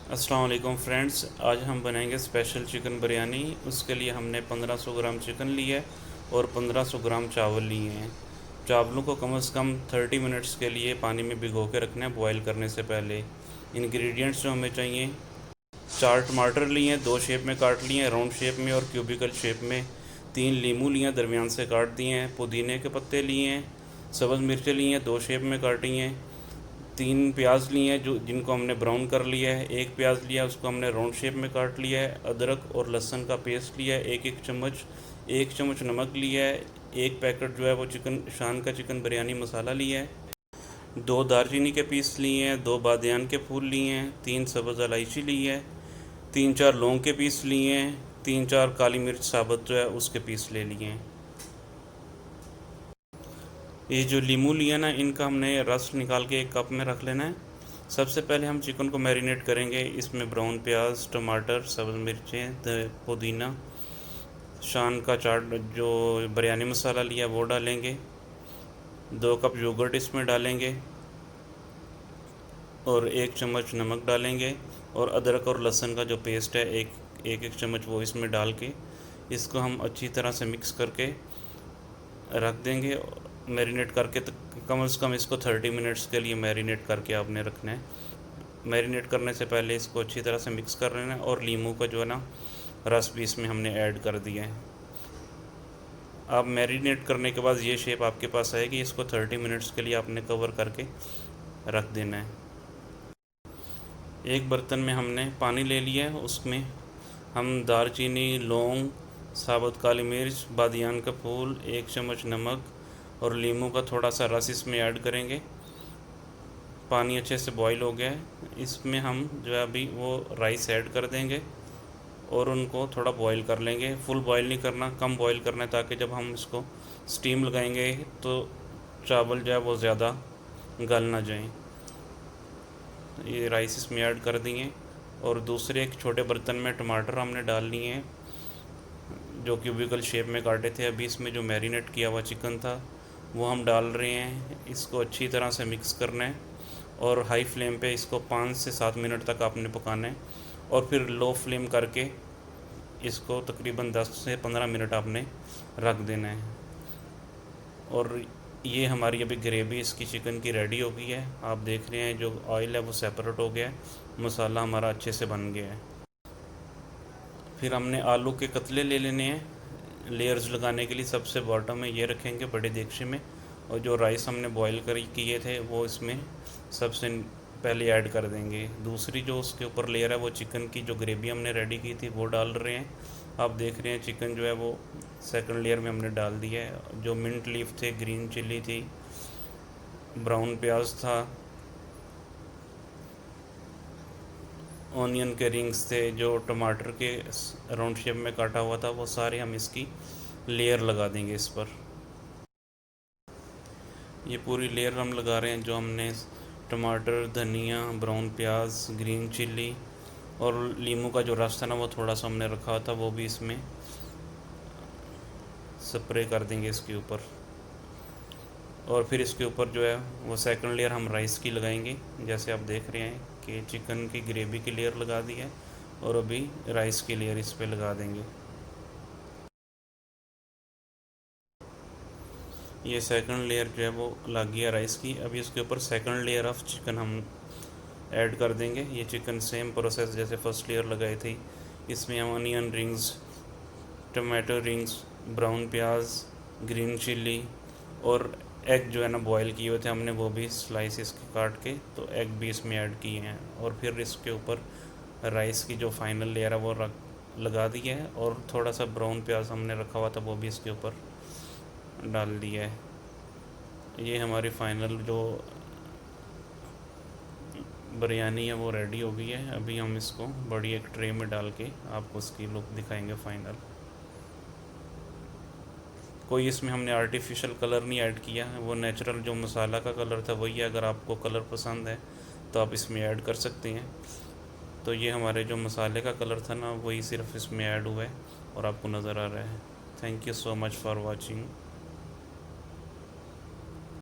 अस्सलाम वालेकुम फ्रेंड्स, आज हम बनाएंगे स्पेशल चिकन बिरयानी। उसके लिए हमने 1500 ग्राम चिकन लिया है और 1500 ग्राम चावल लिए हैं। चावलों को कम से कम 30 मिनट्स के लिए पानी में भिगो के रखना है बॉईल करने से पहले। इंग्रेडिएंट्स जो हमें चाहिए, 4 टमाटर लिए हैं, 2 शेप में काट लिए हैं, राउंड शेप में और क्यूबिकल शेप में। 3 नींबू लिए हैं, दरमियान से काट दिए हैं। पुदीने के पत्ते लिए हैं। सब्ज़ मिर्चें लिए हैं, 2 शेप में काटी हैं। 3 प्याज लिए हैं जो जिनको हमने ब्राउन कर लिया है। 1 प्याज लिया, उसको हमने राउंड शेप में काट लिया है। अदरक और लहसुन का पेस्ट लिया है, एक एक चम्मच। 1 चम्मच नमक लिया है। 1 पैकेट जो है वो चिकन शान का चिकन बिरयानी मसाला लिया है। 2 दालचीनी के पीस लिए हैं। 2 बादियान के फूल लिए हैं। 3 सब्ज़ इलायची ली है। 3-4 लौंग के पीस लिए हैं। 3-4 काली मिर्च साबुत जो है उसके पीस ले लिए हैं। ये जो लीमू लिया ना, इनका हमने रस निकाल के एक कप में रख लेना है। सबसे पहले हम चिकन को मैरिनेट करेंगे। इसमें ब्राउन प्याज, टमाटर, सब्ज़ मिर्चें, पुदीना, शान का चाट जो बिरयानी मसाला लिया वो डालेंगे। 2 कप योगर्ट इसमें डालेंगे और 1 चम्मच नमक डालेंगे। और अदरक और लहसुन का जो पेस्ट है, एक चम्मच वो इसमें डाल के इसको हम अच्छी तरह से मिक्स करके रख देंगे मैरिनेट करके। तो कम से कम इसको 30 मिनट्स के लिए मैरिनेट करके आपने रखना है। मैरिनेट करने से पहले इसको अच्छी तरह से मिक्स कर लेना है। और नींबू का जो है ना रस भी इसमें हमने ऐड कर दिया है। आप मैरिनेट करने के बाद ये शेप आपके पास आएगी। इसको 30 मिनट्स के लिए आपने कवर करके रख देना है। एक बर्तन में हमने पानी ले लिया है, उसमें हम दालचीनी, लौंग, साबुत काली मिर्च, बादियान का फूल, 1 चम्मच नमक और नींबू का थोड़ा सा रस इसमें ऐड करेंगे। पानी अच्छे से बॉईल हो गया है। इसमें हम जो है अभी वो राइस ऐड कर देंगे और उनको थोड़ा बॉईल कर लेंगे। फुल बॉईल नहीं करना, कम बॉईल करना है, ताकि जब हम इसको स्टीम लगाएंगे तो चावल जो है वो ज़्यादा गल ना जाएं। ये राइस इसमें ऐड कर दिए और दूसरे एक छोटे बर्तन में टमाटर हमने डाल लिए हैं जो क्यूबिकल शेप में काटे थे। अभी इसमें जो मैरिनेट किया हुआ चिकन था वो हम डाल रहे हैं। इसको अच्छी तरह से मिक्स करना है और हाई फ्लेम पे इसको 5 से 7 मिनट तक आपने पकाना है। और फिर लो फ्लेम करके इसको तकरीबन 10 से 15 मिनट आपने रख देना है। और ये हमारी अभी ग्रेवी इसकी चिकन की रेडी हो गई है। आप देख रहे हैं जो ऑयल है वो सेपरेट हो गया है, मसाला हमारा अच्छे से बन गया है। फिर हमने आलू के कतले ले लेने हैं लेयर्स लगाने के लिए। सबसे बॉटम में ये रखेंगे बड़े देगचे में, और जो राइस हमने बॉईल कर किए थे वो इसमें सबसे पहले ऐड कर देंगे। दूसरी जो उसके ऊपर लेयर है वो चिकन की जो ग्रेवी हमने रेडी की थी वो डाल रहे हैं। आप देख रहे हैं चिकन जो है वो सेकंड लेयर में हमने डाल दिया है। जो मिंट लीफ थे, ग्रीन चिली थी, ब्राउन प्याज था, ऑनियन के रिंग्स थे, जो टमाटर के राउंड शेप में काटा हुआ था, वो सारे हम इसकी लेयर लगा देंगे इस पर। ये पूरी लेयर हम लगा रहे हैं। जो हमने टमाटर, धनिया, ब्राउन प्याज, ग्रीन चिल्ली और नींबू का जो रस था ना वो थोड़ा सा हमने रखा था, वो भी इसमें स्प्रे कर देंगे इसके ऊपर। और फिर इसके ऊपर जो है वो सेकंड लेयर हम राइस की लगाएंगे। जैसे आप देख रहे हैं कि चिकन की ग्रेवी की लेयर लगा दी है और अभी राइस की लेयर इस पर लगा देंगे। ये सेकंड लेयर जो है वो लग गया राइस की। अभी इसके ऊपर सेकंड लेयर ऑफ चिकन हम ऐड कर देंगे। ये चिकन सेम प्रोसेस जैसे फर्स्ट लेयर लगाई थी। इसमें हम onion rings, tomato rings, brown प्याज, ग्रीन चिल्ली और एग जो है ना बॉईल किए हुए थे हमने, वो भी स्लाइसिस के काट के तो एग भी इसमें ऐड किए हैं। और फिर इसके ऊपर राइस की जो फाइनल लेयर है वो लगा दी है। और थोड़ा सा ब्राउन प्याज हमने रखा हुआ था वो भी इसके ऊपर डाल दिया है। ये हमारी फाइनल जो बिरयानी है वो रेडी हो गई है। अभी हम इसको बड़ी एक ट्रे में डाल के आपको उसकी लुक दिखाएंगे फाइनल। कोई इसमें हमने आर्टिफिशियल कलर नहीं ऐड किया है, वो नेचुरल जो मसाला का कलर था वही है। अगर आपको कलर पसंद है तो आप इसमें ऐड कर सकते हैं। तो ये हमारे जो मसाले का कलर था ना वही सिर्फ इसमें ऐड हुआ है और आपको नज़र आ रहा है। Thank you so much for watching.